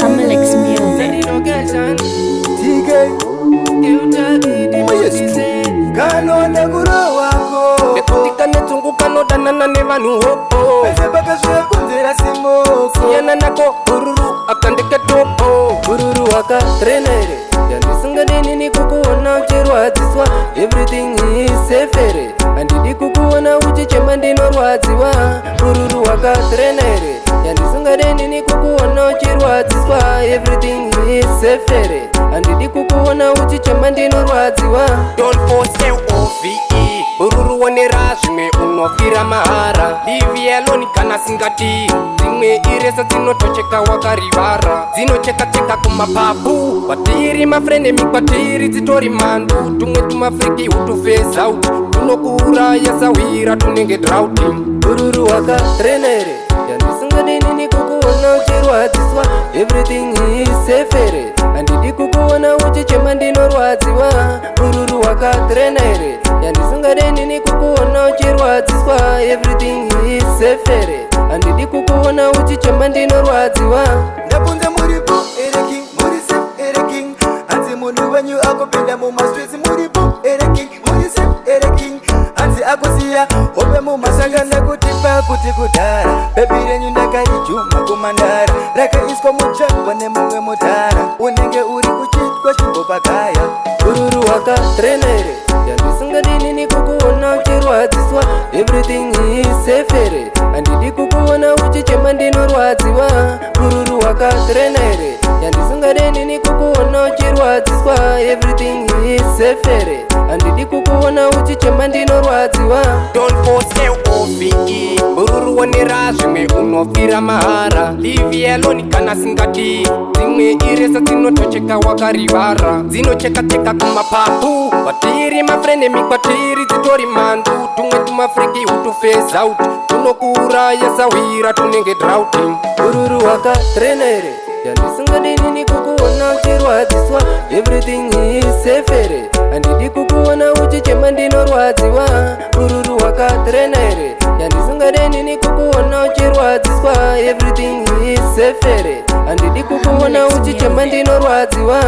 Hamlex Music. Kanonda kuro wako ekutika netsunguka nodanana nevanhu hopo pese pakazvikunzira simoko siyana nako bururu akandike topo bururu wakatrenere yandisingadinini kukuona uchirwadziswa everything is safere handidi kukuona uchichema ndinorwadziwa bururu wakatrenere yandisingadinini kukuona uchirwadziswa everything is safere handidi kukuona uchichema ndinorwadziwa don't force OVE bururu wonera zvimwe unofira mahara livi alone kana singati dzimwe iresa dzinotocheka wakarivara dzinocheka-cheka kumapapu kwatiri mafrenemi kwatiri dzitori mhandu tumwe tumafriki hutufeza out tunokuuraya sawira tunenge drauting bururu wakatrenere yandisingadinini kukuona uchirwadziswa everything is safere handidi kukuona uchichema ndinorwadziwa bururu wakatrenere yandisingadinini kukuona uchirwadziswa everything is safere handidi kukuona uchichema ndinorwadziwa ndabvunza muripo ere king muri safe ere king hanzi munhu wenyu akupinda mumastreets muripo ere king muri safe ere king hanzi akusiya hope mumasanga nekutipa kuti kudhara bebi renyu ndakarijuma kumandara rakaiswa muchakwa nemumwe mudhara unenge uri kuchitwa chimbopakaya bururu wakatrenere yandisingadinini kukuona uchirwadziswa everything is safere handidi kukuona uchichema ndinorwadziwa bururu wakatrenere yandisingadinini kukuona uchirwadziswa everything is safere handidi kukuona uchichema ndinorwadziwa don't force OVE bururu wonera zvimwe unofira mahara livi alone kana singati dzimwe iresa dzinotocheka wakarivara dzinocheka-cheka kumapapu kwatiri mafrenemi kwatiri dzitori mhandu tumwe tumafriki hutufeza out tunokuuraya sawira tunenge drauting bururu wakatrenere yandisingadinini kukuona uchirwadziswa everything is safere handidi kukuona uchichema ndinorwadziwa bururu wakatrenere yandisingadinini kukuona uchirwadziswa everything is safere handidi kukuona uchichema ndinorwadziwa